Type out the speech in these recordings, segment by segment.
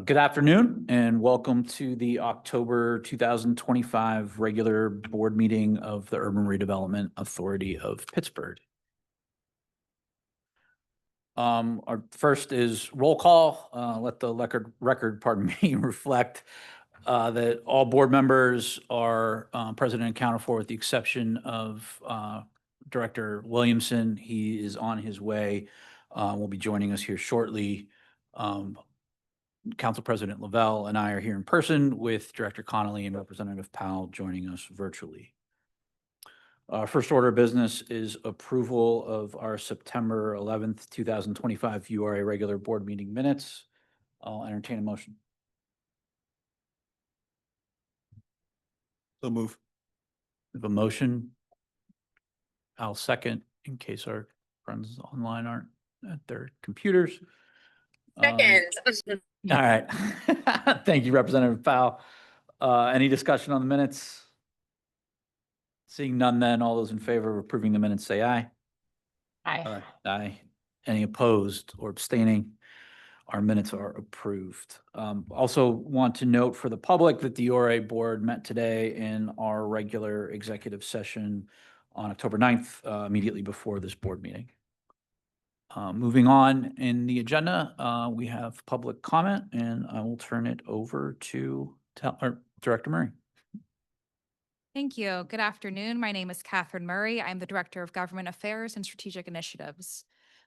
Good afternoon and welcome to the October 2025 regular board meeting of the Urban Redevelopment Authority of Pittsburgh. Our first is roll call. Let the record, pardon me, reflect that all board members are present and accounted for with the exception of Director Williamson. He is on his way. Will be joining us here shortly. Council President Lavelle and I are here in person with Director Connolly and Representative Powell joining us virtually. First order of business is approval of our September 11th, 2025 URA regular board meeting minutes. I'll entertain a motion. So move. We have a motion. I'll second in case our friends online aren't at their computers. Second. All right. Thank you, Representative Powell. Any discussion on the minutes? Seeing none, then all those in favor of approving the minutes say aye. Aye. Aye. Any opposed or abstaining? Our minutes are approved. Also want to note for the public that the URA Board met today in our regular executive session on October 9th, immediately before this board meeting. Moving on in the agenda, we have public comment, and I will turn it over to Director Murray. Thank you. Good afternoon. My name is Catherine Murray. I'm the Director of Government Affairs and Strategic Initiatives.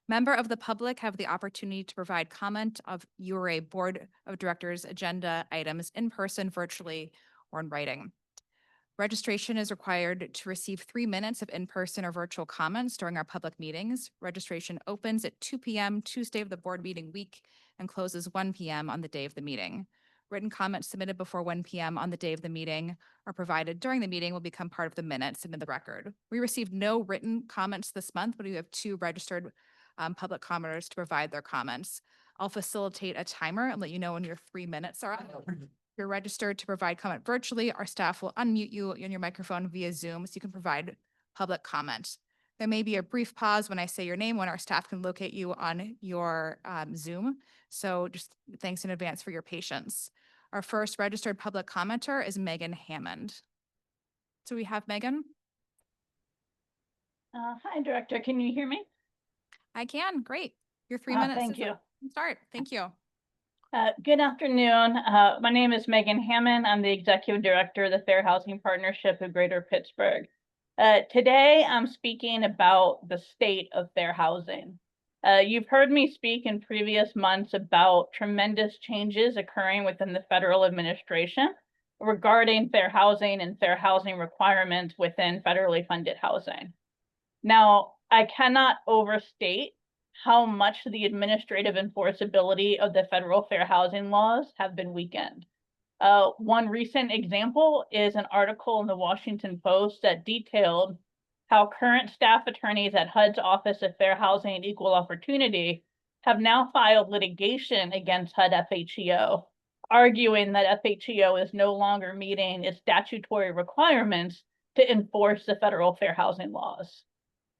Member of the public have the opportunity to provide comment of URA Board of Directors agenda items in person, virtually, or in writing. Registration is required to receive 3 minutes of in-person or virtual comments during our public meetings. Registration opens at 2 p.m. Tuesday of the board meeting week and closes 1 p.m. on the day of the meeting. Written comments submitted before 1 p.m. on the day of the meeting or provided during the meeting will become part of the minutes and in the record. We received no written comments this month, but we have 2 registered public commenters to provide their comments. I'll facilitate a timer and let you know when your 3 minutes are up. You're registered to provide comment virtually. Our staff will unmute you on your microphone via Zoom so you can provide public comment. There may be a brief pause when I say your name when our staff can locate you on your Zoom. So just thanks in advance for your patience. Our first registered public commenter is Megan Hammond. So we have Megan. Hi, Director. Can you hear me? I can. Great. Your 3 minutes. Thank you. Start. Thank you. Good afternoon. My name is Megan Hammond. I'm the Executive Director of the Fair Housing Partnership of Greater Pittsburgh. Today, I'm speaking about the state of fair housing. You've heard me speak in previous months about tremendous changes occurring within the federal administration regarding fair housing and fair housing requirements within federally funded housing. Now, I cannot overstate how much the administrative enforceability of the federal fair housing laws have been weakened. One recent example is an article in the Washington Post that detailed how current staff attorneys at HUD's Office of Fair Housing and Equal Opportunity have now filed litigation against HUD FHEO, arguing that FHEO is no longer meeting its statutory requirements to enforce the federal fair housing laws.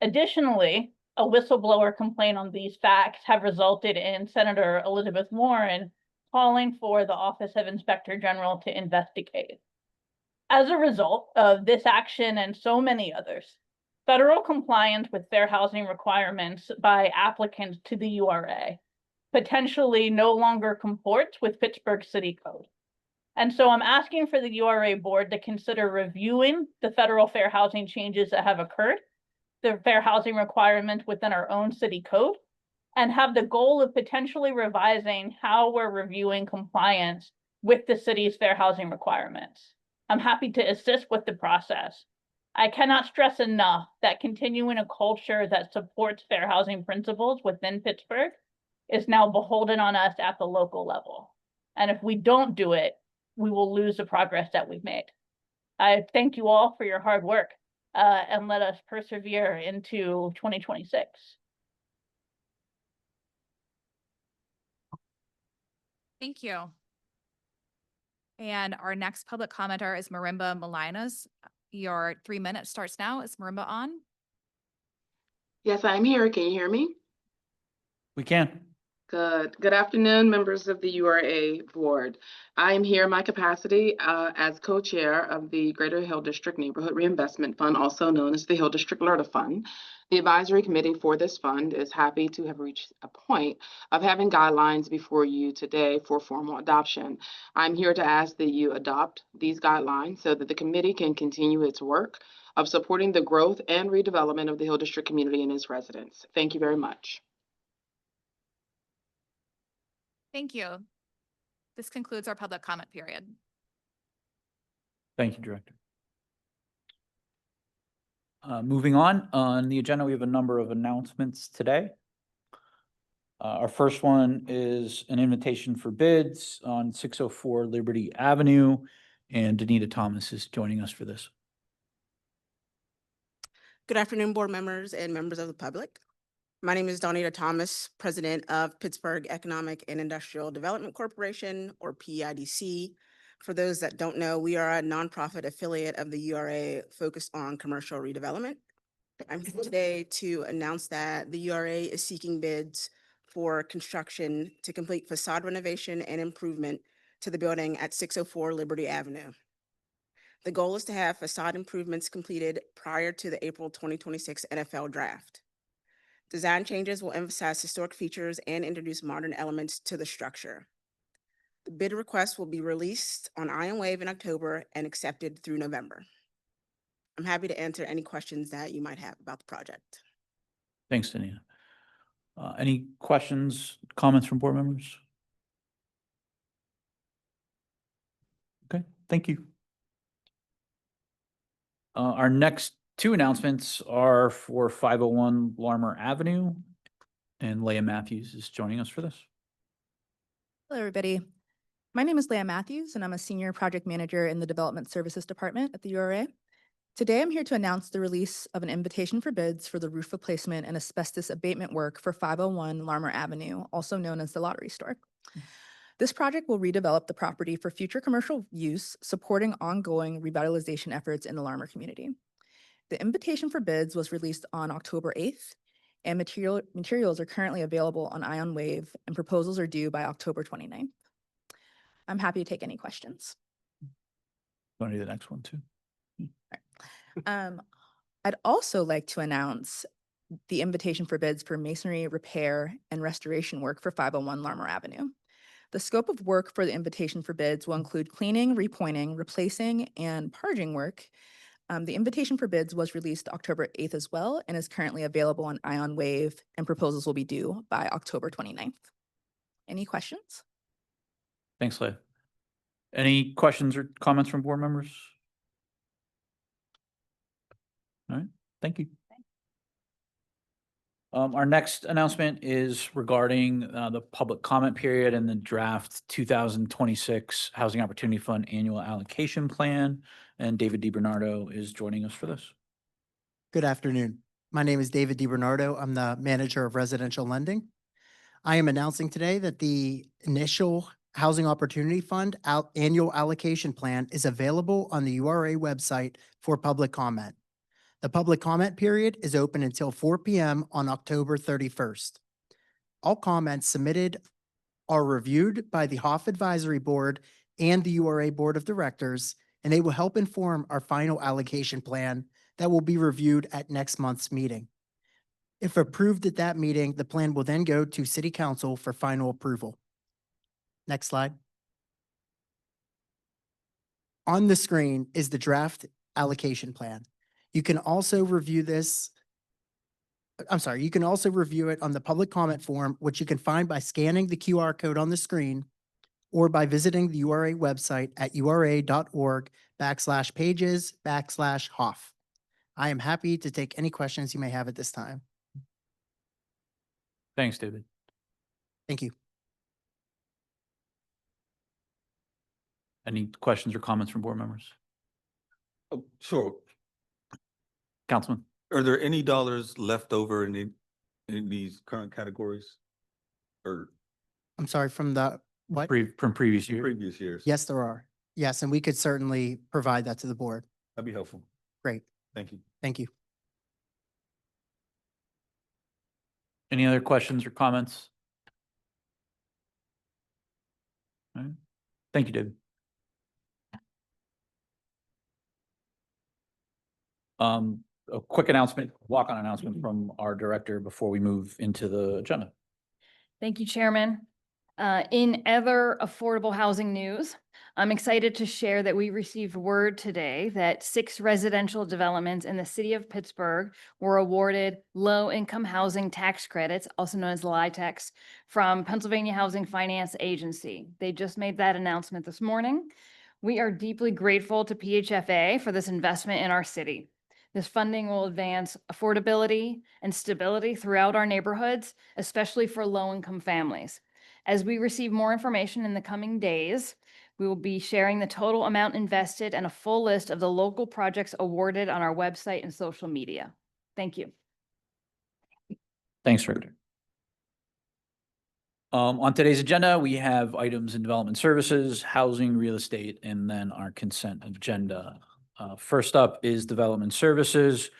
Additionally, a whistleblower complaint on these facts have resulted in Senator Elizabeth Warren calling for the Office of Inspector General to investigate. As a result of this action and so many others, federal compliance with fair housing requirements by applicants to the URA potentially no longer comports with Pittsburgh City Code. And so I'm asking for the URA Board to consider reviewing the federal fair housing changes that have occurred, the fair housing requirement within our own city code, and have the goal of potentially revising how we're reviewing compliance with the city's fair housing requirements. I'm happy to assist with the process. I cannot stress enough that continuing a culture that supports fair housing principles within Pittsburgh is now beholden on us at the local level. And if we don't do it, we will lose the progress that we've made. I thank you all for your hard work. And let us persevere into 2026. Thank you. And our next public commenter is Marimba Malinas. Your 3 minutes starts now. Is Marimba on? Yes, I'm here. Can you hear me? We can. Good afternoon, members of the URA Board. I am here in my capacity as co-chair of the Greater Hill District Neighborhood Reinvestment Fund, also known as the Hill District LRTA Fund. The advisory committee for this fund is happy to have reached a point of having guidelines before you today for formal adoption. I'm here to ask that you adopt these guidelines so that the committee can continue its work of supporting the growth and redevelopment of the Hill District community and its residents. Thank you very much. Thank you. This concludes our public comment period. Thank you, Director. Moving on the agenda, we have a number of announcements today. Our first one is an invitation for bids on 604 Liberty Avenue, and Danita Thomas is joining us for this. Good afternoon, board members and members of the public. My name is Donita Thomas, President of Pittsburgh Economic and Industrial Development Corporation, or PEIDC. For those that don't know, we are a nonprofit affiliate of the URA focused on commercial redevelopment. I'm here today to announce that the URA is seeking bids for construction to complete facade renovation and improvement to the building at 604 Liberty Avenue. The goal is to have facade improvements completed prior to the April 2026 NFL Draft. Design changes will emphasize historic features and introduce modern elements to the structure. The bid request will be released on IronWave in October and accepted through November. I'm happy to answer any questions that you might have about the project. Thanks, Danita. Any questions, comments from board members? Okay, thank you. Our next two announcements are for 501 Larmer Avenue, and Leah Matthews is joining us for this. Hello, everybody. My name is Leah Matthews, and I'm a Senior Project Manager in the Development Services Department at the URA. Today, I'm here to announce the release of an invitation for bids for the roof replacement and asbestos abatement work for 501 Larmer Avenue, also known as the Lottery Store. This project will redevelop the property for future commercial use, supporting ongoing revitalization efforts in the Larmer community. The invitation for bids was released on October 8th, and materials are currently available on IronWave, and proposals are due by October 29th. I'm happy to take any questions. Want to do the next one too? I'd also like to announce the invitation for bids for masonry repair and restoration work for 501 Larmer Avenue. The scope of work for the invitation for bids will include cleaning, repointing, replacing, and parging work. The invitation for bids was released October 8th as well and is currently available on IronWave, and proposals will be due by October 29th. Any questions? Thanks, Leah. Any questions or comments from board members? All right, thank you. Our next announcement is regarding the public comment period and the draft 2026 Housing Opportunity Fund Annual Allocation Plan, and David DiBernardo is joining us for this. Good afternoon. My name is David DiBernardo. I'm the manager of residential lending. I am announcing today that the initial Housing Opportunity Fund annual allocation plan is available on the URA website for public comment. The public comment period is open until 4 p.m. on October 31st. All comments submitted are reviewed by the HOF Advisory Board and the URA Board of Directors, and they will help inform our final allocation plan that will be reviewed at next month's meeting. If approved at that meeting, the plan will then go to City Council for final approval. Next slide. On the screen is the draft allocation plan. You can also review this. You can also review it on the public comment form, which you can find by scanning the QR code on the screen or by visiting the URA website at ura.org/pages/HOF. I am happy to take any questions you may have at this time. Thanks, David. Thank you. Any questions or comments from board members? Oh, sure. Councilman? Are there any dollars left over in these current categories? Or I'm sorry, from the what? From previous year? previous years? Yes, there are. Yes, and we could certainly provide that to the board. That'd be helpful. Great. Thank you. Thank you. Any other questions or comments? All right. Thank you, David. A quick announcement, walk-on announcement from our director before we move into the agenda. Thank you, Chairman. In other affordable housing news, I'm excited to share that we received word today that 6 residential developments in the city of Pittsburgh were awarded low-income housing tax credits, also known as LIHTCs, from Pennsylvania Housing Finance Agency. They just made that announcement this morning. We are deeply grateful to PHFA for this investment in our city. This funding will advance affordability and stability throughout our neighborhoods, especially for low-income families. As we receive more information in the coming days, we will be sharing the total amount invested and a full list of the local projects awarded on our website and social media. Thank you. Thanks, Director. On today's agenda, we have items in development services, housing, real estate, and then our consent agenda. First up is development services.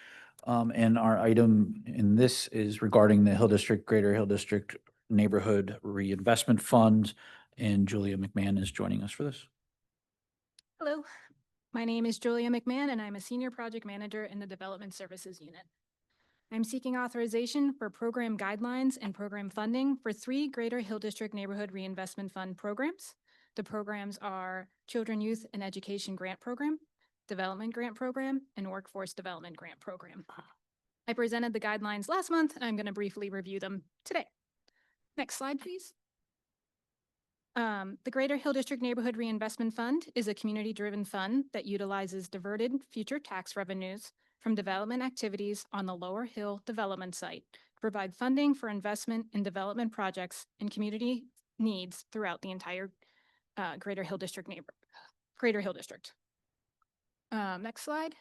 And our item in this is regarding the Hill District, Greater Hill District Neighborhood Reinvestment Fund. And Julia McMahon is joining us for this. Hello, my name is Julia McMahon and I'm a Senior Project Manager in the Development Services Unit. I'm seeking authorization for program guidelines and program funding for 3 Greater Hill District Neighborhood Reinvestment Fund programs. The programs are Children, Youth, and Education Grant Program, Development Grant Program, and Workforce Development Grant Program. I presented the guidelines last month, and I'm going to briefly review them today. Next slide, please. The Greater Hill District Neighborhood Reinvestment Fund is a community-driven fund that utilizes diverted future tax revenues from development activities on the Lower Hill development site to provide funding for investment in development projects and community needs throughout the entire Greater Hill District Next slide.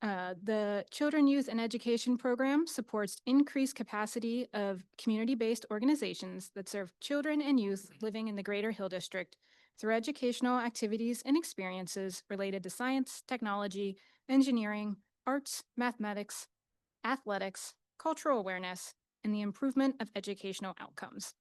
The Children, Youth, and Education Program supports increased capacity of community-based organizations that serve children and youth living in the Greater Hill District through educational activities and experiences related to science, technology, engineering, arts, mathematics, athletics, cultural awareness, and the improvement of educational outcomes.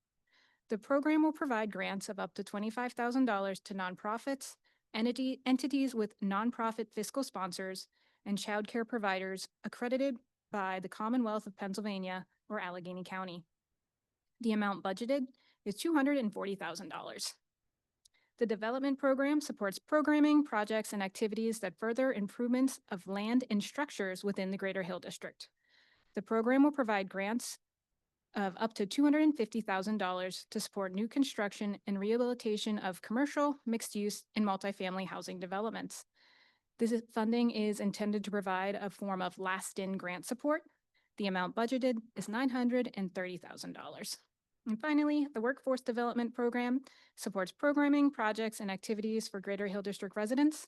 The program will provide grants of up to $25,000 to nonprofits, entities with nonprofit fiscal sponsors, and childcare providers accredited by the Commonwealth of Pennsylvania or Allegheny County. The amount budgeted is $240,000. The development program supports programming, projects, and activities that further improvements of land and structures within the Greater Hill District. The program will provide grants of up to $250,000 to support new construction and rehabilitation of commercial, mixed-use, and multifamily housing developments. This funding is intended to provide a form of last-in grant support. The amount budgeted is $930,000. And finally, the Workforce Development Program supports programming, projects, and activities for Greater Hill District residents.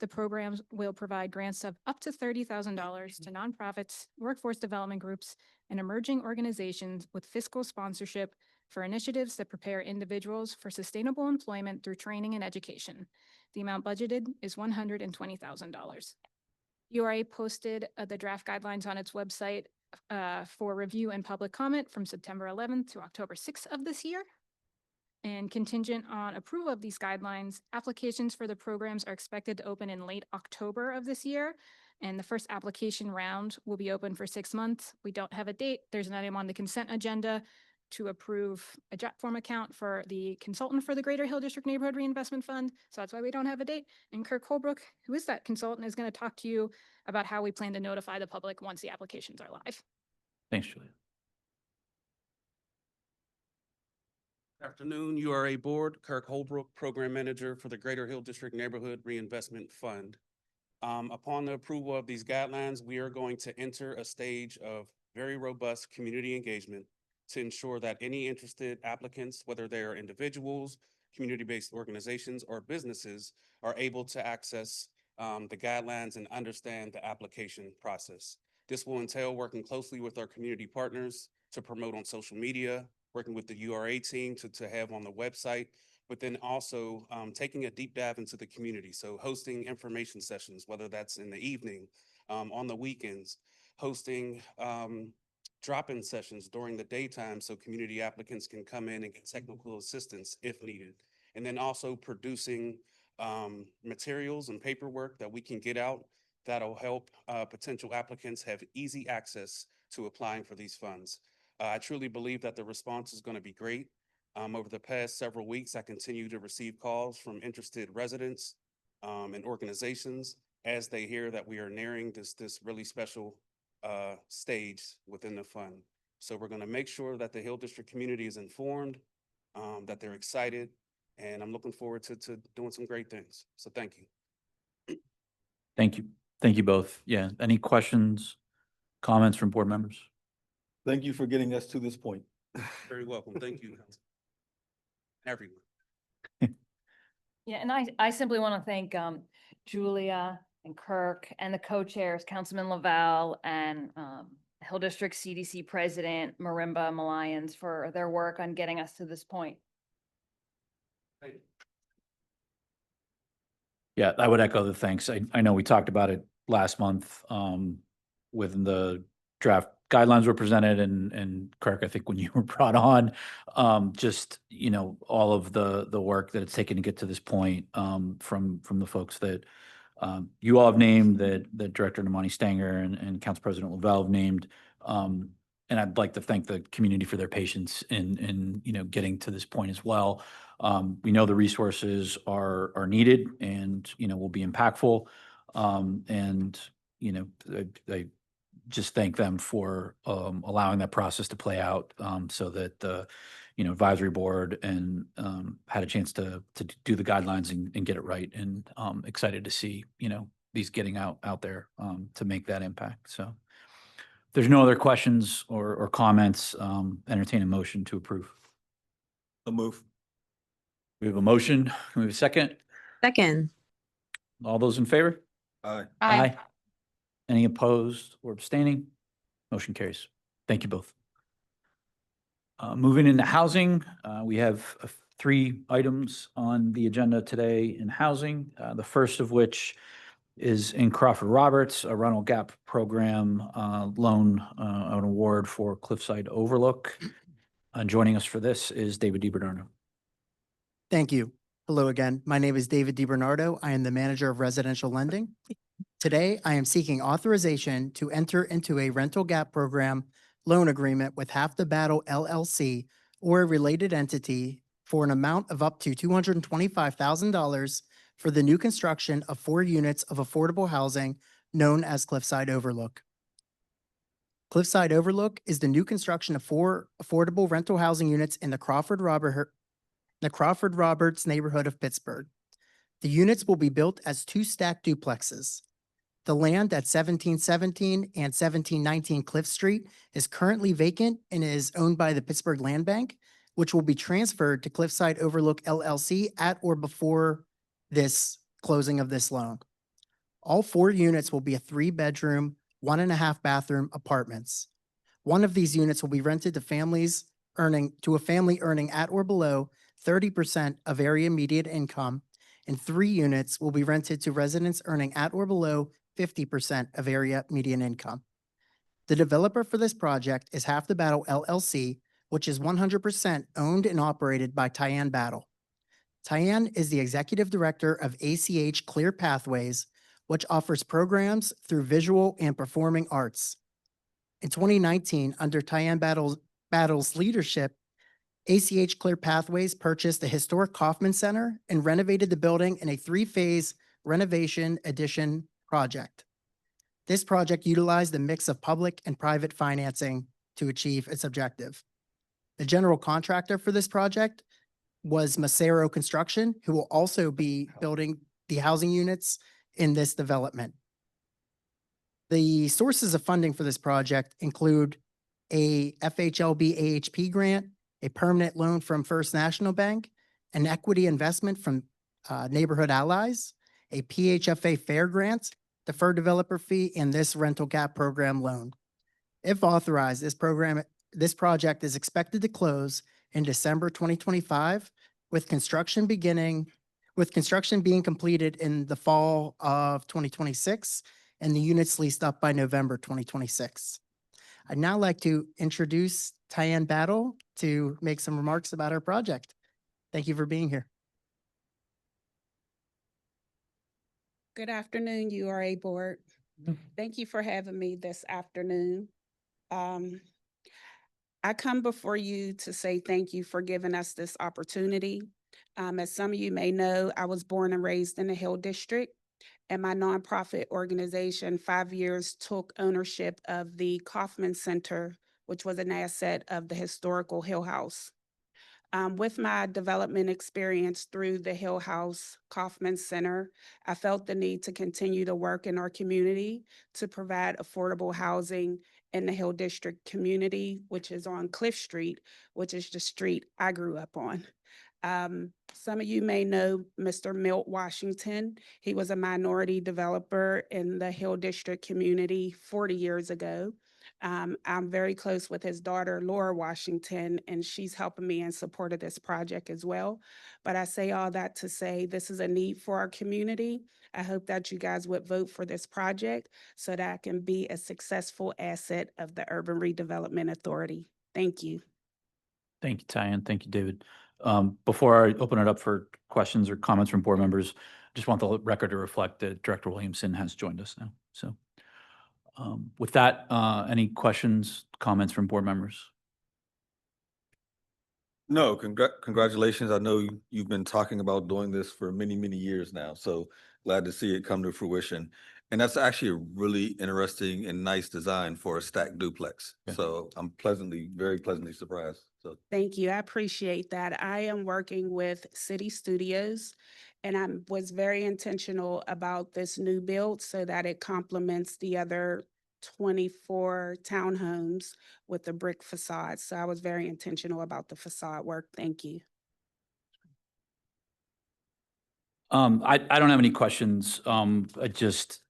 The programs will provide grants of up to $30,000 to nonprofits, workforce development groups, and emerging organizations with fiscal sponsorship for initiatives that prepare individuals for sustainable employment through training and education. The amount budgeted is $120,000. URA posted the draft guidelines on its website for review and public comment from September 11th to October 6th of this year. And contingent on approval of these guidelines, applications for the programs are expected to open in late October of this year. And the first application round will be open for 6 months. We don't have a date. There's an item on the consent agenda to approve a JAT form account for the consultant for the Greater Hill District Neighborhood Reinvestment Fund. So that's why we don't have a date. And Kirk Holbrook, who is that consultant, is going to talk to you about how we plan to notify the public once the applications are live. Thanks, Julia. Afternoon, URA Board, Kirk Holbrook, Program Manager for the Greater Hill District Neighborhood Reinvestment Fund. Upon the approval of these guidelines, we are going to enter a stage of very robust community engagement to ensure that any interested applicants, whether they are individuals, community-based organizations, or businesses, are able to access the guidelines and understand the application process. This will entail working closely with our community partners to promote on social media, working with the URA team to have on the website, but then also taking a deep dive into the community. So hosting information sessions, whether that's in the evening, on the weekends, hosting drop-in sessions during the daytime so community applicants can come in and get technical assistance if needed. And then also producing materials and paperwork that we can get out that'll help potential applicants have easy access to applying for these funds. I truly believe that the response is going to be great. Over the past several weeks, I continue to receive calls from interested residents and organizations as they hear that we are nearing this really special stage within the fund. So we're going to make sure that the Hill District community is informed, that they're excited, and I'm looking forward to doing some great things. So thank you. Thank you. Thank you both. Yeah. Any questions, comments from board members? Thank you for getting us to this point. Very welcome. Thank you, everyone. Yeah, and I simply want to thank Julia and Kirk and the co-chairs, Councilman Lavelle and Hill District CDC President Marimba Malayans for their work on getting us to this point. Yeah, I would echo the thanks. I know we talked about it last month when the draft guidelines were presented and Kirk, I think when you were brought on, just, you know, all of the work that it's taken to get to this point from the folks that you all have named, that Director Namani Stanger and Council President Lavelle have named. And I'd like to thank the community for their patience in you know, getting to this point as well. We know the resources are needed and, you know, will be impactful. And, you know, I just thank them for allowing that process to play out so that the, you know, advisory board and had a chance to do the guidelines and get it right. And excited to see, you know, these getting out there to make that impact. So if there's no other questions or comments, entertain a motion to approve. A move. We have a motion. Can we have a second? Second. All those in favor? Aye. Any opposed or abstaining? Motion carries. Thank you both. Moving into housing, we have 3 items on the agenda today in housing. The first of which is in Crawford Roberts, a rental gap program loan, an award for Cliffside Overlook. Joining us for this is David DiBernardo. Thank you. Hello again. My name is David DiBernardo. I am the manager of residential lending. Today, I am seeking authorization to enter into a rental gap program loan agreement with Half the Battle LLC or a related entity for an amount of up to $225,000 for the new construction of 4 units of affordable housing known as Cliffside Overlook. Cliffside Overlook is the new construction of 4 affordable rental housing units in the Crawford Roberts neighborhood of Pittsburgh. The units will be built as 2 stacked duplexes. The land at 1717 and 1719 Cliff Street is currently vacant and is owned by the Pittsburgh Land Bank, which will be transferred to Cliffside Overlook LLC at or before this closing of this loan. All 4 units will be a 3-bedroom, 1.5 bathroom apartments. One of these units will be rented to a family earning at or below 30% of area median income, and 3 units will be rented to residents earning at or below 50% of area median income. The developer for this project is Half the Battle LLC, which is 100% owned and operated by Tyann Battle. Tyann is the executive director of ACH Clear Pathways, which offers programs through visual and performing arts. In 2019, under Tyann Battle's leadership, ACH Clear Pathways purchased the historic Kaufman Center and renovated the building in a 3-phase renovation addition project. This project utilized a mix of public and private financing to achieve its objective. The general contractor for this project was Macero Construction, who will also be building the housing units in this development. The sources of funding for this project include a FHLB AHP grant, a permanent loan from First National Bank, an equity investment from Neighborhood Allies, a PHFA Fair grant, deferred developer fee, and this rental gap program loan. If authorized, this project is expected to close in December 2025, with construction being completed in the fall of 2026, and the units leased up by November 2026. I'd now like to introduce Tyann Battle to make some remarks about our project. Thank you for being here. Good afternoon, URA Board. Thank you for having me this afternoon. I come before you to say thank you for giving us this opportunity. As some of you may know, I was born and raised in the Hill District, and my nonprofit organization 5 years took ownership of the Kaufman Center, which was an asset of the historical Hill House. With my development experience through the Hill House Kaufman Center, I felt the need to continue to work in our community to provide affordable housing in the Hill District community, which is on Cliff Street, which is the street I grew up on. Some of you may know Mr. Milt Washington. He was a minority developer in the Hill District community 40 years ago. I'm very close with his daughter, Laura Washington, and she's helping me in support of this project as well. But I say all that to say this is a need for our community. I hope that you guys would vote for this project so that I can be a successful asset of the Urban Redevelopment Authority. Thank you. Thank you, Tyann. Thank you, David. Before I open it up for questions or comments from board members, just want the record to reflect that Director Williamson has joined us now. So with that, any questions, comments from board members? No, congratulations. I know you've been talking about doing this for many, many years now, so glad to see it come to fruition. And that's actually a really interesting and nice design for a stacked duplex. Yeah. So I'm very pleasantly surprised. So Thank you. I appreciate that. I am working with City Studios, and I was very intentional about this new build so that it complements the other 24 townhomes with the brick facade. So I was very intentional about the facade work. Thank you. I don't have any questions. I just,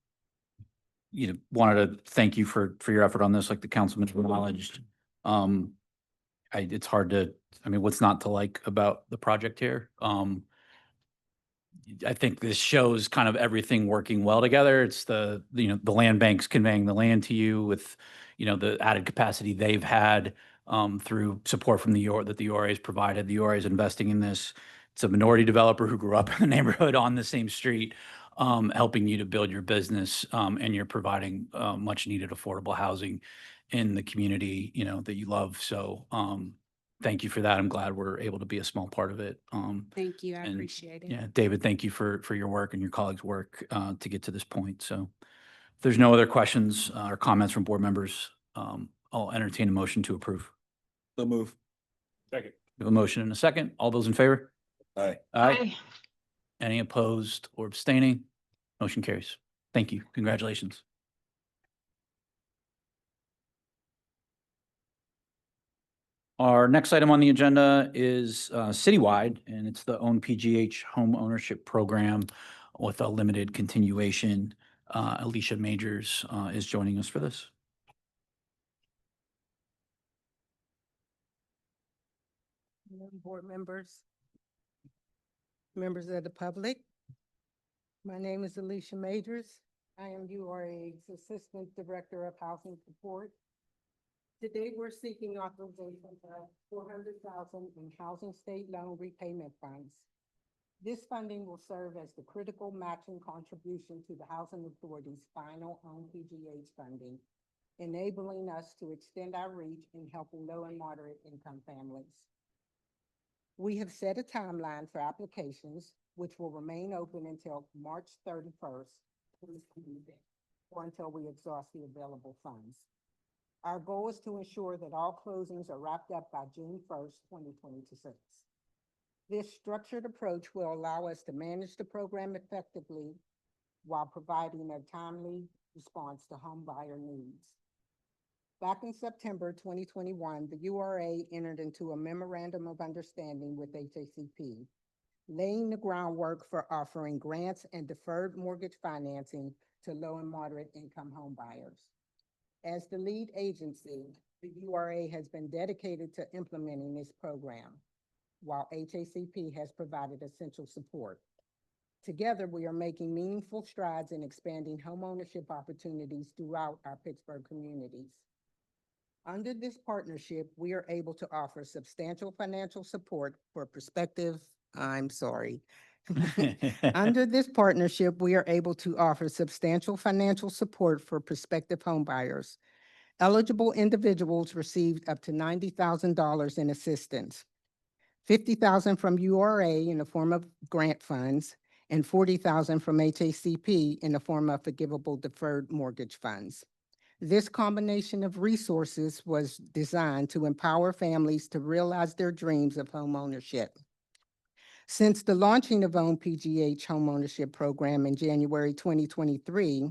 wanted to thank you for your effort on this, like the councilman acknowledged. It's hard to, what's not to like about the project here? I think this shows kind of everything working well together. It's the land banks conveying the land to you with, the added capacity they've had through support from the URA that the URA has provided. The URA is investing in this. It's a minority developer who grew up in the neighborhood on the same street, helping you to build your business, and you're providing much needed affordable housing in the community, that you love. So thank you for that. I'm glad we're able to be a small part of it. Thank you. I and, appreciate it. Yeah, David, thank you for your work and your colleagues' work to get to this point. So if there's no other questions or comments from board members, I'll entertain a motion to approve. so move. Second. We have a motion and a second. All those in favor? Aye. Aye. Any opposed or abstaining? Motion carries. Thank you. Congratulations. Our next item on the agenda is citywide, and it's the Own PGH Home Ownership Program with a limited continuation. Alicia Majors is joining us for this. Board members, members of the public. My name is Alicia Majors. I am URA's Assistant Director of Housing Support. Today, we're seeking authorization of $400,000 in Housing State Loan Repayment Funds. This funding will serve as the critical matching contribution to the Housing Authority's final Own PGH funding, enabling us to extend our reach in helping low and moderate income families. We have set a timeline for applications, which will remain open until March 31st, 2026, or until we exhaust the available funds. Our goal is to ensure that all closings are wrapped up by June 1st, 2026. This structured approach will allow us to manage the program effectively while providing a timely response to home buyer needs. Back in September 2021, the URA entered into a memorandum of understanding with HACP, laying the groundwork for offering grants and deferred mortgage financing to low and moderate income home buyers. As the lead agency, the URA has been dedicated to implementing this program, while HACP has provided essential support. Together, we are making meaningful strides in expanding homeownership opportunities throughout our Pittsburgh communities. Under this partnership, we are able to offer substantial financial support for prospective, I'm sorry. Under this partnership, we are able to offer substantial financial support for prospective homebuyers. Eligible individuals received up to $90,000 in assistance, $50,000 from URA in the form of grant funds, and $40,000 from HACP in the form of forgivable deferred mortgage funds. This combination of resources was designed to empower families to realize their dreams of homeownership. Since the launching of Own PGH homeownership program in January 2023,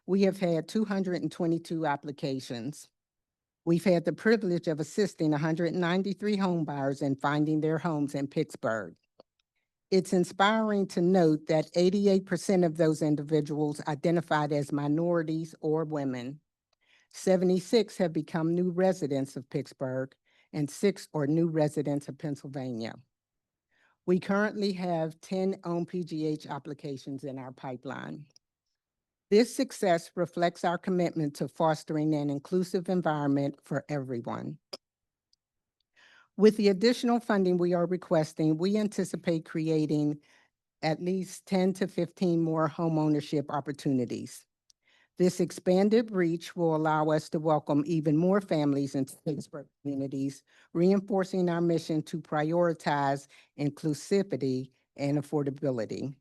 we have had 222 applications. We've had the privilege of assisting 193 homebuyers in finding their homes in Pittsburgh. It's inspiring to note that 88% of those individuals identified as minorities or women. 76 have become new residents of Pittsburgh, and 6 are new residents of Pennsylvania. We currently have 10 Own PGH applications in our pipeline. This success reflects our commitment to fostering an inclusive environment for everyone. With the additional funding we are requesting, we anticipate creating at least 10 to 15 more homeownership opportunities. This expanded reach will allow us to welcome even more families into Pittsburgh communities, reinforcing our mission to prioritize inclusivity and affordability.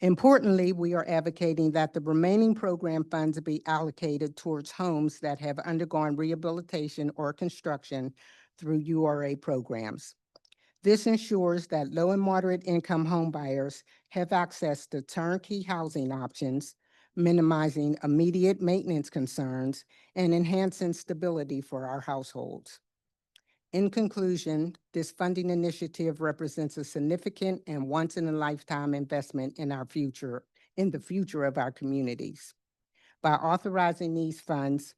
Importantly, we are advocating that the remaining program funds be allocated towards homes that have undergone rehabilitation or construction through URA programs. This ensures that low and moderate income homebuyers have access to turnkey housing options, minimizing immediate maintenance concerns, and enhancing stability for our households. In conclusion, this funding initiative represents a significant and once-in-a-lifetime investment in the future of our communities. By authorizing these funds,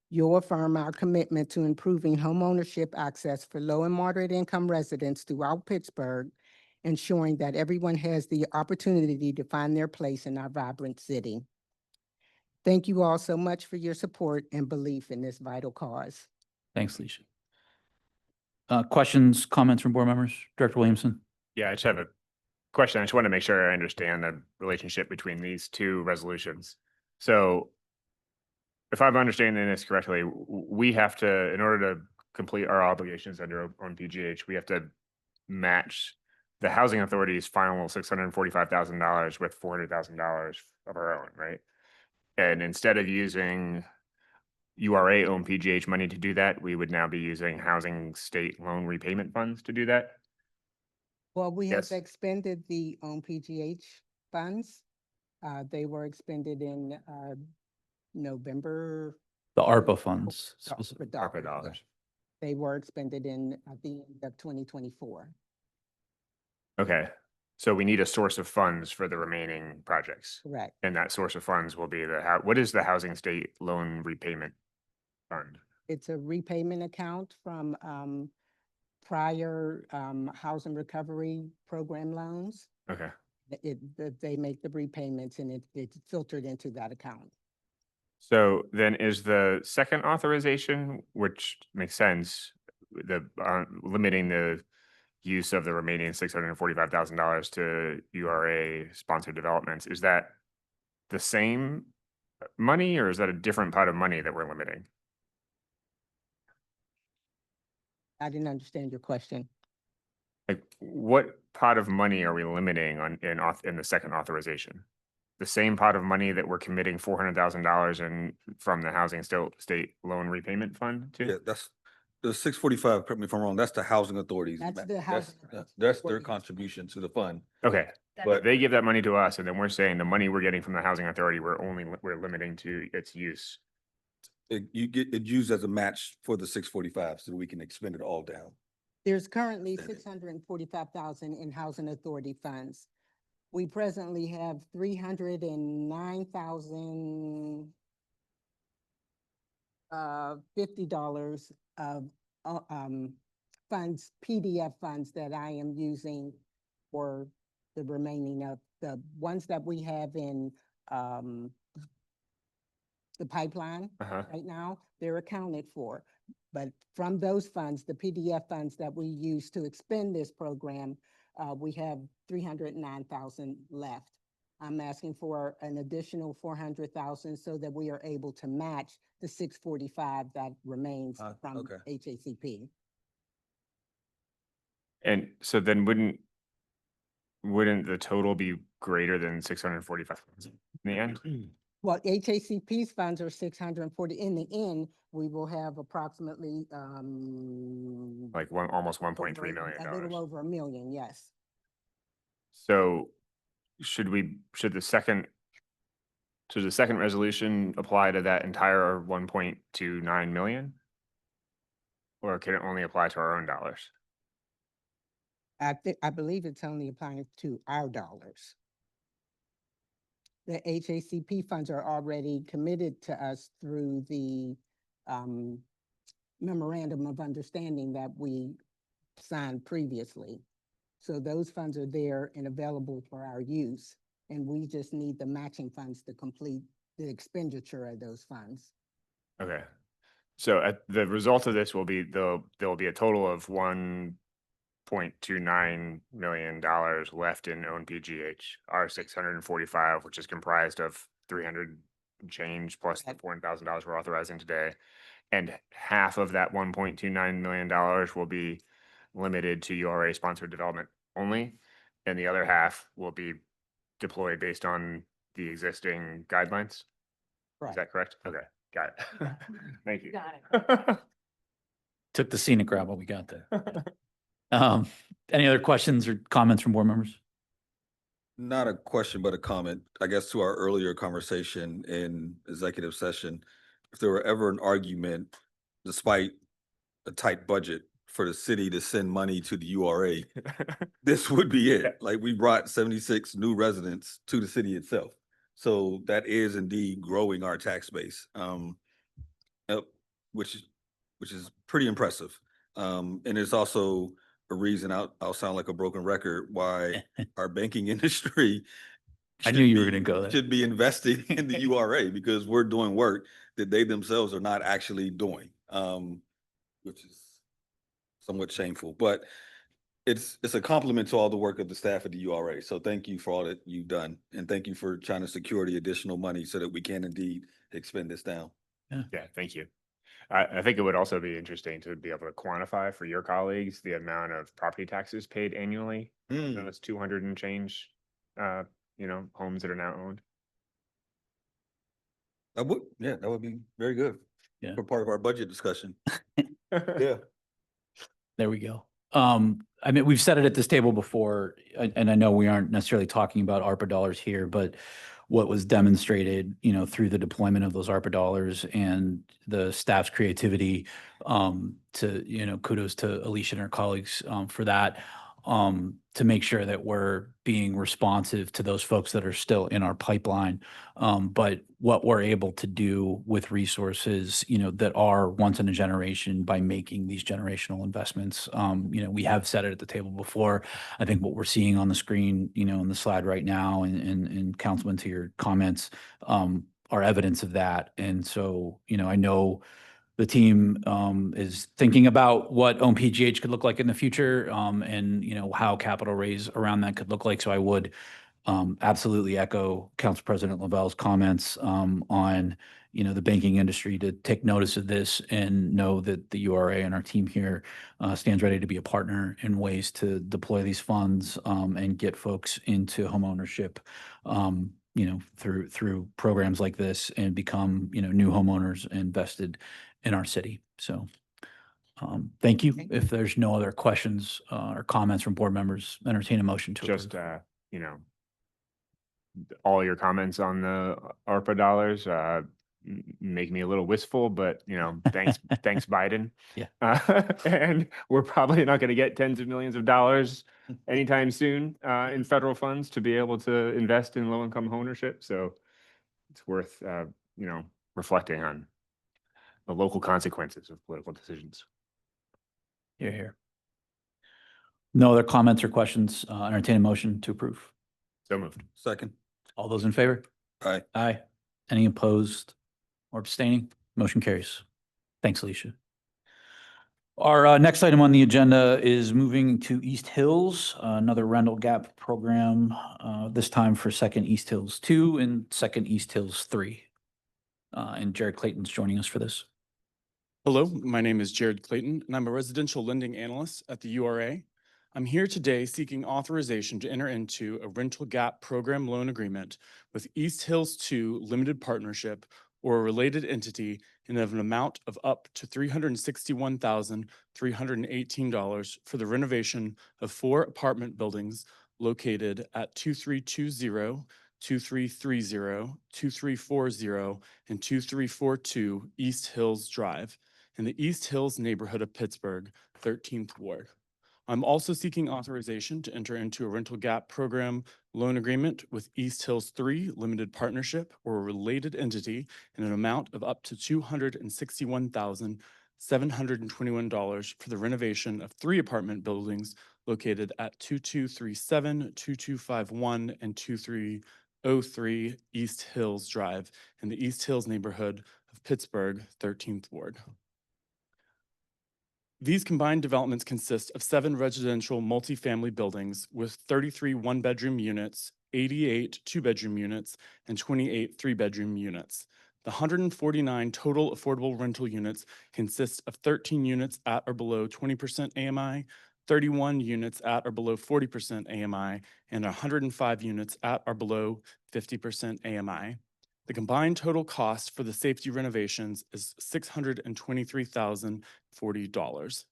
you'll affirm our commitment to improving homeownership access for low and moderate income residents throughout Pittsburgh, ensuring that everyone has the opportunity to find their place in our vibrant city. Thank you all so much for your support and belief in this vital cause. Thanks, Leisha. Questions, comments from board members? Director Williamson? Yeah, I just have a question. I just want to make sure I understand the relationship between these two resolutions. So if I'm understanding this correctly, we have to, in order to complete our obligations under on PGH, we have to match the housing authority's final $645,000 with $400,000 of our own, right? And instead of using URA own PGH money to do that, we would now be using housing state loan repayment funds to do that. Well, we have Yes. expended the Own PGH funds. They were expended in November. The ARPA funds. For ARPA dollars. They were expended at the end of 2024. Okay. So we need a source of funds for the remaining projects. Correct. And that source of funds will be what is the housing state loan repayment fund? It's a repayment account from prior housing recovery program loans. Okay. They make the repayments and it's filtered into that account. So then is the second authorization, which makes sense, the limiting the use of the remaining $645,000 to URA sponsored developments, is that the same money or is that a different pot of money that we're limiting? I didn't understand your question. Like, what pot of money are we limiting in the second authorization? The same pot of money that we're committing $400,000 in from the housing state loan repayment fund to? Yeah, that's the 645, correct me if I'm wrong, that's the housing authorities. That's the housing. That's their contribution to the fund. Okay, That but they give that money to us and then we're saying the money we're getting from the housing authority, we're limiting to its use. You get it used as a match for the 645 so that we can expend it all down. There's currently 645,000 in housing authority funds. We presently have 309,000 $50 of funds, PDF funds that I am using for the remaining of the ones that we have in the pipeline Uh-huh. right now, they're accounted for. But from those funds, the PDF funds that we use to expend this program, we have 309,000 left. I'm asking for an additional 400,000 so that we are able to match the 645 that remains from okay. HACP. And so then wouldn't the total be greater than 645,000 in the end? Well, HACP's funds are 640. In the end, we will have approximately, Like almost 1.3 million a little dollars. over $1 million, yes. So should the second resolution apply to that entire 1.29 million? Or can it only apply to our own dollars? I believe it's only applying to our dollars. The HACP funds are already committed to us through the memorandum of understanding that we signed previously. So those funds are there and available for our use, and we just need the matching funds to complete the expenditure of those funds. Okay. So the result of this will be there'll be a total of $1.29 million left in ONPGH, our 645, which is comprised of 300 and change plus the $400,000 we're authorizing today. And half of that $1.29 million will be limited to URA sponsored development only. And the other half will be deployed based on the existing guidelines. Is Right. that correct? Okay, got it. Thank you. Got it. Took the scenic route, but we got there. Any other questions or comments from board members? Not a question, but a comment. I guess to our earlier conversation in executive session, if there were ever an argument, despite a tight budget, for the city to send money to the URA, this would be it. Like, we brought 76 new residents to the city itself. So that is indeed growing our tax base, which is pretty impressive. And it's also a reason, I'll sound like a broken record, why our banking industry I knew you were going to go there. should be investing in the URA, because we're doing work that they themselves are not actually doing, which is somewhat shameful. But it's a compliment to all the work of the staff at the URA. So thank you for all that you've done, and thank you for trying to secure the additional money so that we can indeed expend this down. Yeah, thank you. I think it would also be interesting to be able to quantify for your colleagues the amount of property taxes paid annually. Those 200 and change, homes that are now owned. That would be very good. Yeah. For part of our budget discussion. Yeah. There we go. I mean, we've said it at this table before, and I know we aren't necessarily talking about ARPA dollars here, but what was demonstrated, through the deployment of those ARPA dollars and the staff's creativity, kudos to Alicia and her colleagues, for that, to make sure that we're being responsive to those folks that are still in our pipeline. But what we're able to do with resources, that are once in a generation by making these generational investments. We have said it at the table before. I think what we're seeing on the screen, in the slide right now, and Councilman, to your comments, are evidence of that. And so, I know the team is thinking about what OMPGH could look like in the future, and how capital raise around that could look like. So I would absolutely echo Council President Lavelle's comments on the banking industry to take notice of this and know that the URA and our team here stands ready to be a partner in ways to deploy these funds and get folks into homeownership. Through programs like this, and become, new homeowners invested in our city. So thank you. If there's no other questions or comments from board members, entertain a motion to Just, approve. all your comments on the ARPA dollars make me a little wistful, but thanks, thanks Biden. Yeah. And we're probably not going to get tens of millions of dollars anytime soon in federal funds to be able to invest in low-income ownership. So it's worth reflecting on the local consequences of political decisions. You're here. No other comments or questions? Entertain a motion to approve. So moved. Second. All those in favor? Aye. Aye. Any opposed? or abstaining? Motion carries. Thanks, Alicia. Our next item on the agenda is moving to East Hills, another rental gap program, this time for Second East Hills 2 and Second East Hills 3. And Jared Clayton's joining us for this. Hello, my name is Jared Clayton, and I'm a residential lending analyst at the URA. I'm here today seeking authorization to enter into a rental gap program loan agreement with East Hills 2 Limited Partnership or a related entity in an amount of up to $361,318 for the renovation of 4 apartment buildings located at 2320, 2330, 2340, and 2342 East Hills Drive in the East Hills neighborhood of Pittsburgh, 13th Ward. I'm also seeking authorization to enter into a rental gap program loan agreement with East Hills 3 Limited Partnership or a related entity in an amount of up to $261,721 for the renovation of 3 apartment buildings located at 2237, 2251, and 2303 East Hills Drive in the East Hills neighborhood of Pittsburgh, 13th Ward. These combined developments consist of 7 residential multifamily buildings with 33 one-bedroom units, 88 two-bedroom units, and 28 three-bedroom units. The 149 total affordable rental units consist of 13 units at or below 20% AMI, 31 units at or below 40% AMI, and 105 units at or below 50% AMI. The combined total cost for the safety renovations is $623,040.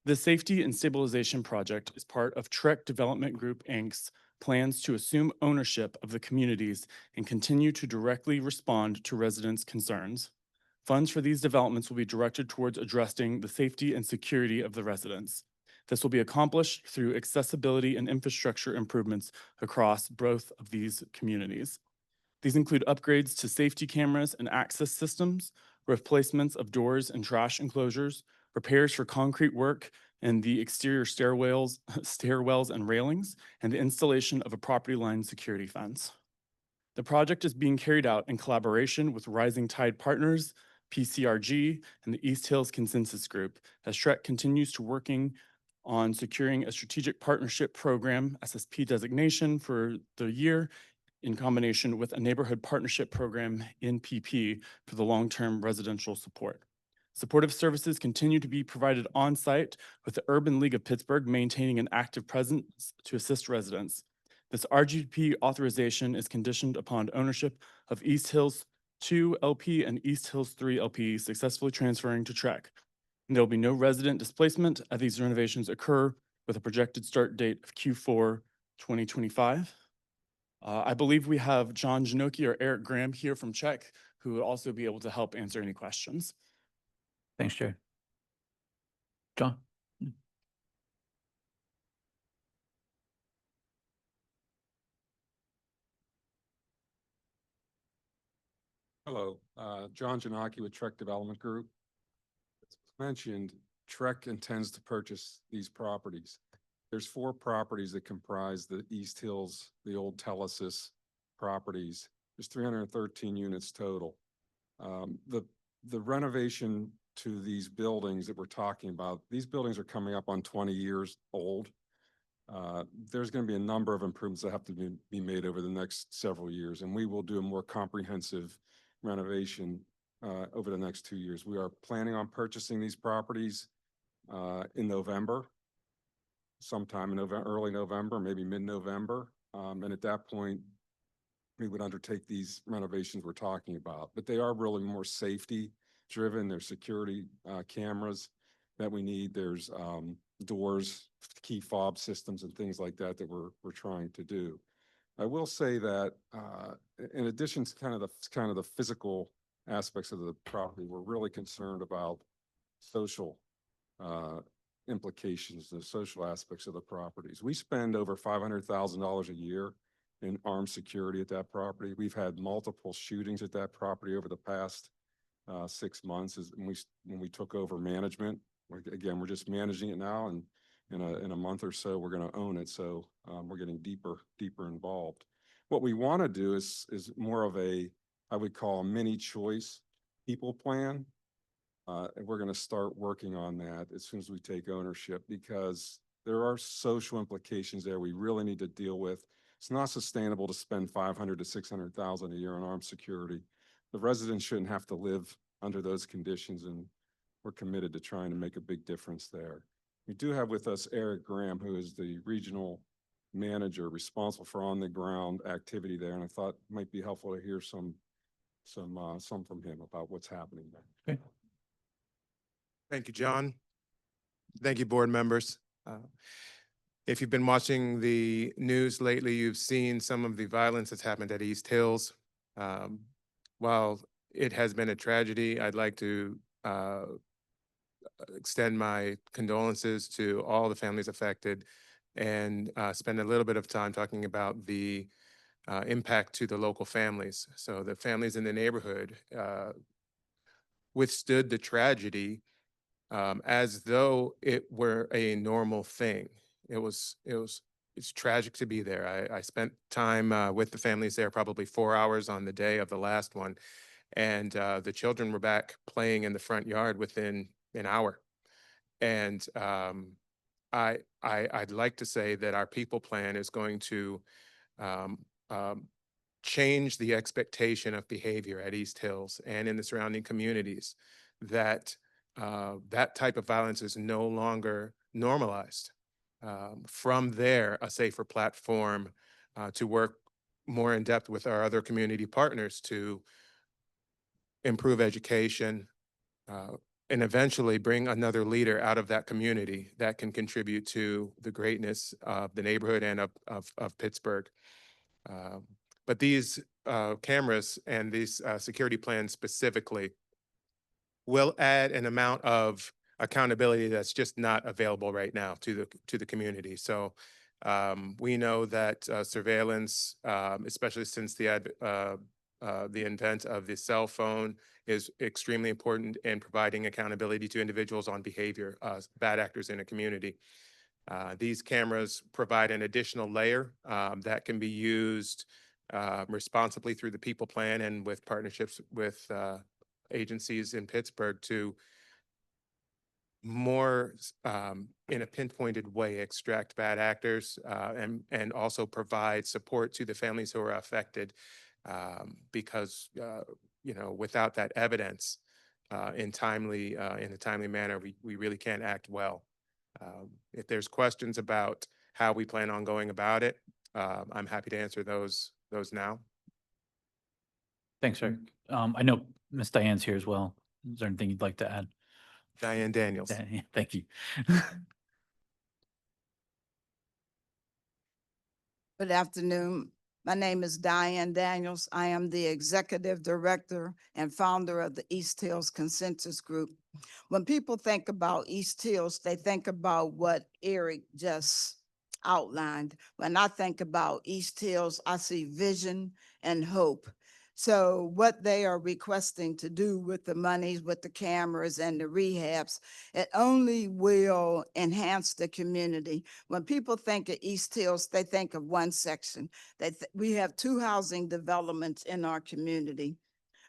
The Safety and Stabilization Project is part of Trek Development Group, Inc.'s plans to assume ownership of the communities and continue to directly respond to residents' concerns. Funds for these developments will be directed towards addressing the safety and security of the residents. This will be accomplished through accessibility and infrastructure improvements across both of these communities. These include upgrades to safety cameras and access systems, replacements of doors and trash enclosures, repairs for concrete work and the exterior stairwells and railings, and the installation of a property line security fence. The project is being carried out in collaboration with Rising Tide Partners, PCRG, and the East Hills Consensus Group as Trek continues to working on securing a strategic partnership program SSP designation for the year in combination with a neighborhood partnership program NPP for the long-term residential support. Supportive services continue to be provided on-site with the Urban League of Pittsburgh maintaining an active presence to assist residents. This RGP authorization is conditioned upon ownership of East Hills 2 LP and East Hills 3 LP successfully transferring to Trek. And there will be no resident displacement as these renovations occur with a projected start date of Q4 2025. I believe we have John Janoki or Eric Graham here from Czech, who will also be able to help answer any questions. Thanks, Jared. John? Hello, John Janoki with Trek Development Group. As mentioned, Trek intends to purchase these properties. There's 4 properties that comprise the East Hills, the old Telesis properties. There's 313 units total. The renovation to these buildings that we're talking about, these buildings are coming up on 20 years old. There's going to be a number of improvements that have to be made over the next several years, and we will do a more comprehensive renovation over the next 2 years. We are planning on purchasing these properties in November. Sometime in early November, maybe mid-November. And at that point, we would undertake these renovations we're talking about. But they are really more safety driven. There's security cameras that we need. There's doors, key fob systems and things like that that we're trying to do. I will say that in addition to kind of the physical aspects of the property, we're really concerned about social implications, the social aspects of the properties. We spend over $500,000 a year in armed security at that property. We've had multiple shootings at that property over the past 6 months when we took over management. Again, we're just managing it now, and in a month or so, we're going to own it. So we're getting deeper involved. What we want to do is more of a, I would call a mini choice people plan. And we're going to start working on that as soon as we take ownership, because there are social implications there we really need to deal with. It's not sustainable to spend 500 to 600,000 a year on armed security. The residents shouldn't have to live under those conditions, and we're committed to trying to make a big difference there. We do have with us Eric Graham, who is the regional manager responsible for on-the-ground activity there, and I thought it might be helpful to hear some from him about what's happening there. Okay. Thank you, John. Thank you, board members. If you've been watching the news lately, you've seen some of the violence that's happened at East Hills. While it has been a tragedy, I'd like to extend my condolences to all the families affected and spend a little bit of time talking about the impact to the local families. So the families in the neighborhood withstood the tragedy as though it were a normal thing. It's tragic to be there. I spent time with the families there, probably 4 hours on the day of the last one. And the children were back playing in the front yard within an hour. And I'd like to say that our people plan is going to change the expectation of behavior at East Hills and in the surrounding communities, that that type of violence is no longer normalized. From there, a safer platform to work more in depth with our other community partners to improve education, and eventually bring another leader out of that community that can contribute to the greatness of the neighborhood and of Pittsburgh. But these cameras and these security plans specifically will add an amount of accountability that's just not available right now to the community. So we know that surveillance, especially since the invent of the cell phone, is extremely important in providing accountability to individuals on behavior, bad actors in a community. These cameras provide an additional layer that can be used responsibly through the people plan and with partnerships with agencies in Pittsburgh to more in a pinpointed way extract bad actors and also provide support to the families who are affected, because without that evidence in a timely manner, we really can't act well. If there's questions about how we plan on going about it, I'm happy to answer those now. Thanks, Eric. I know Miss Diane's here as well. Is there anything you'd like to add? Diane Daniels. Thank you. Good afternoon. My name is Diane Daniels. I am the Executive Director and founder of the East Hills Consensus Group. When people think about East Hills, they think about what Eric just outlined. When I think about East Hills, I see vision and hope. So what they are requesting to do with the monies, with the cameras and the rehabs, it only will enhance the community. When people think of East Hills, they think of one section. We have 2 housing developments in our community,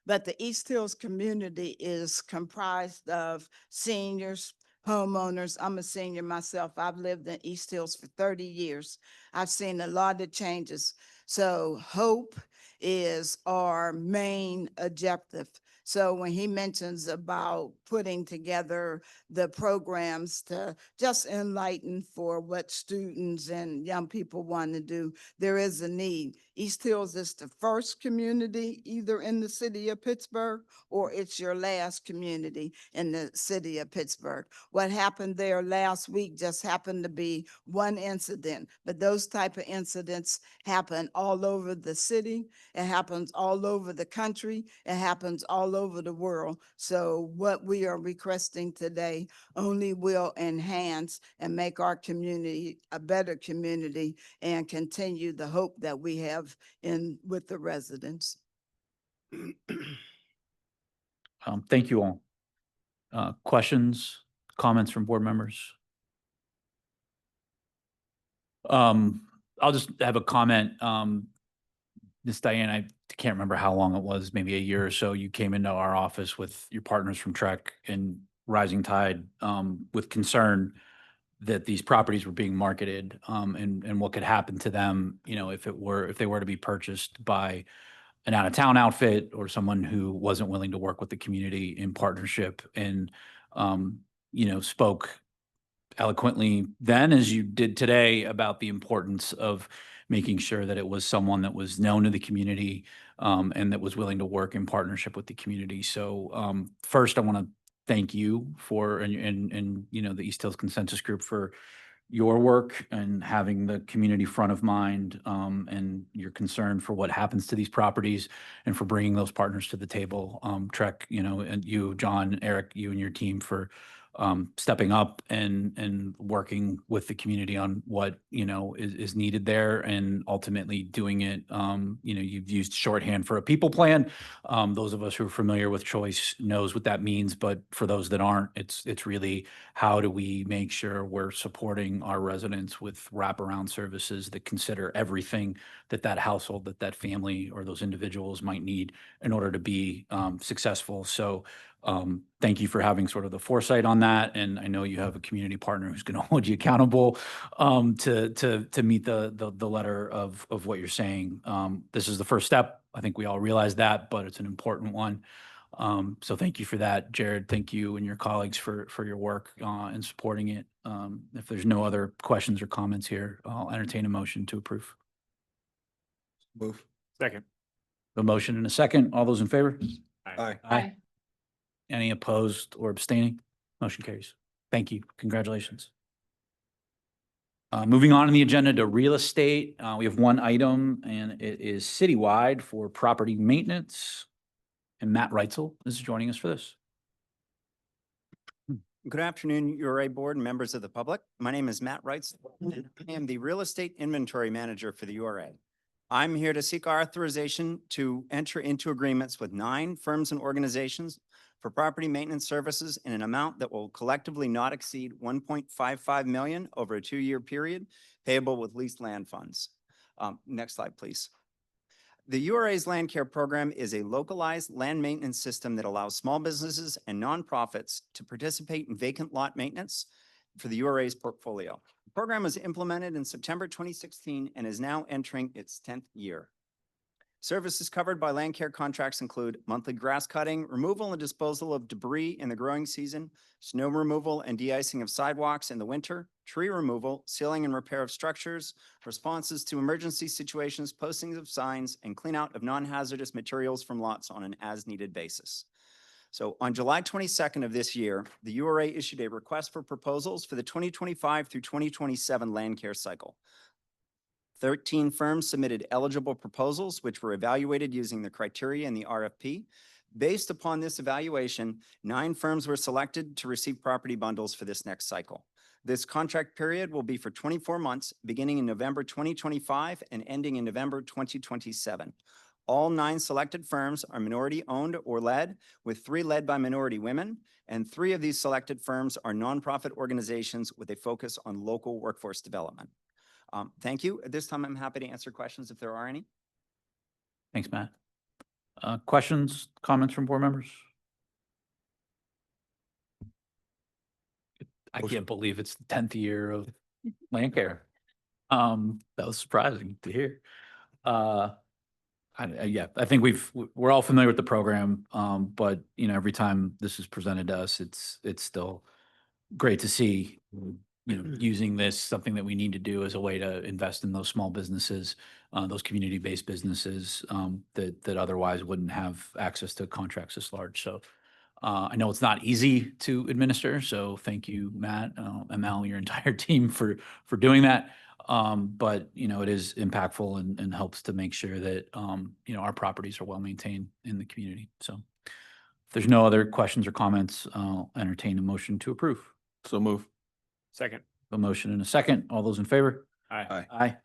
but the East Hills community is comprised of seniors, homeowners. I'm a senior myself. I've lived in East Hills for 30 years. I've seen a lot of changes. So hope is our main objective. So when he mentions about putting together the programs to just enlighten for what students and young people want to do, there is a need. East Hills is the first community either in the city of Pittsburgh or it's your last community in the city of Pittsburgh. What happened there last week just happened to be one incident, but those type of incidents happen all over the city. It happens all over the country. It happens all over the world. So what we are requesting today only will enhance and make our community a better community and continue the hope that we have with the residents. Thank you all. Questions, comments from board members? I'll just have a comment. Ms. Diane, I can't remember how long it was, maybe a year or so, you came into our office with your partners from Trek and Rising Tide, with concern that these properties were being marketed, and what could happen to them, you know, if they were to be purchased by an out-of-town outfit or someone who wasn't willing to work with the community in partnership, and, you know, spoke eloquently then as you did today about the importance of making sure that it was someone that was known to the community, and that was willing to work in partnership with the community. So, first, I want to thank you for, and, you know, the East Hills Consensus Group for your work and having the community front of mind, and your concern for what happens to these properties, and for bringing those partners to the table. Trek, you know, and you, John, Eric, you and your team for stepping up and working with the community on what, you know, is needed there, and ultimately doing it. You know, you've used shorthand for a people plan. Those of us who are familiar with choice knows what that means, but for those that aren't, it's really how do we make sure we're supporting our residents with wraparound services that consider everything that household, that family, or those individuals might need in order to be successful. So thank you for having sort of the foresight on that. And I know you have a community partner who's going to hold you accountable to meet the letter of what you're saying. This is the first step. I think we all realize that, but it's an important one. So thank you for that, Jared. Thank you and your colleagues for your work in supporting it. If there's no other questions or comments here, I'll entertain a motion to approve. Move. Second. A motion and a second. All those in favor? Aye. Aye. Any opposed or abstaining? Motion carries. Thank you. Congratulations. Moving on the agenda to real estate, we have one item, and it is citywide for property maintenance. And Matt Reitzel is joining us for this. Good afternoon, URA Board and members of the public. My name is Matt Reitzel, and I am the Real Estate Inventory Manager for the URA. I'm here to seek authorization to enter into agreements with 9 firms and organizations for property maintenance services in an amount that will collectively not exceed $1.55 million over a 2-year period, payable with leased land funds. Next slide, please. The URA's Land Care Program is a localized land maintenance system that allows small businesses and nonprofits to participate in vacant lot maintenance for the URA's portfolio. The program was implemented in September 2016 and is now entering its 10th year. Services covered by land care contracts include monthly grass cutting, removal and disposal of debris in the growing season, snow removal and de-icing of sidewalks in the winter, tree removal, sealing and repair of structures, responses to emergency situations, postings of signs, and clean out of non-hazardous materials from lots on an as-needed basis. So on July 22nd of this year, the URA issued a request for proposals for the 2025 through 2027 land care cycle. 13 firms submitted eligible proposals, which were evaluated using the criteria in the RFP. Based upon this evaluation, 9 firms were selected to receive property bundles for this next cycle. This contract period will be for 24 months, beginning in November 2025 and ending in November 2027. All 9 selected firms are minority-owned or led, with 3 led by minority women, and 3 of these selected firms are nonprofit organizations with a focus on local workforce development. Thank you. At this time, I'm happy to answer questions if there are any. Thanks, Matt. Questions, comments from board members? I can't believe it's the 10th year of land care. That was surprising to hear. Yeah, I think we're all familiar with the program, but you know, every time this is presented to us, it's still great to see, you know, using this, something that we need to do as a way to invest in those small businesses, those community-based businesses that otherwise wouldn't have access to contracts this large. So I know it's not easy to administer, so thank you, Matt, ML, your entire team for doing that. But you know, it is impactful and helps to make sure that you know, our properties are well maintained in the community. So if there's no other questions or comments, I'll entertain a motion to approve. So move. Second. A motion and a second. All those in favor? Aye. Aye. Aye.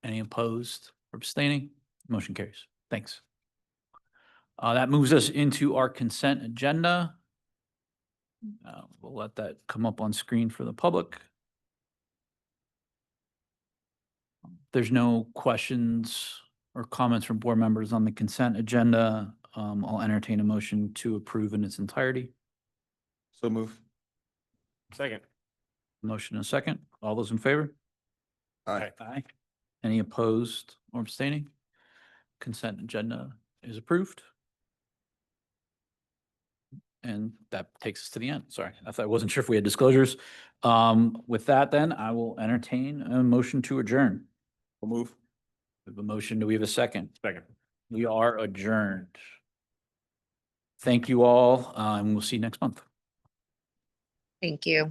Any opposed or abstaining? Motion carries. Thanks. That moves us into our consent agenda. We'll let that come up on screen for the public. There's no questions or comments from board members on the consent agenda, I'll entertain a motion to approve in its entirety. So move. Second. Motion and a second. All those in favor? Aye. Aye. Any opposed or abstaining? Consent agenda is approved. And that takes us to the end. Sorry, I wasn't sure if we had disclosures. With that, then I will entertain a motion to adjourn. We'll move. We have a motion. Do we have a second? Second. We are adjourned. Thank you all, and we'll see you next month. Thank you.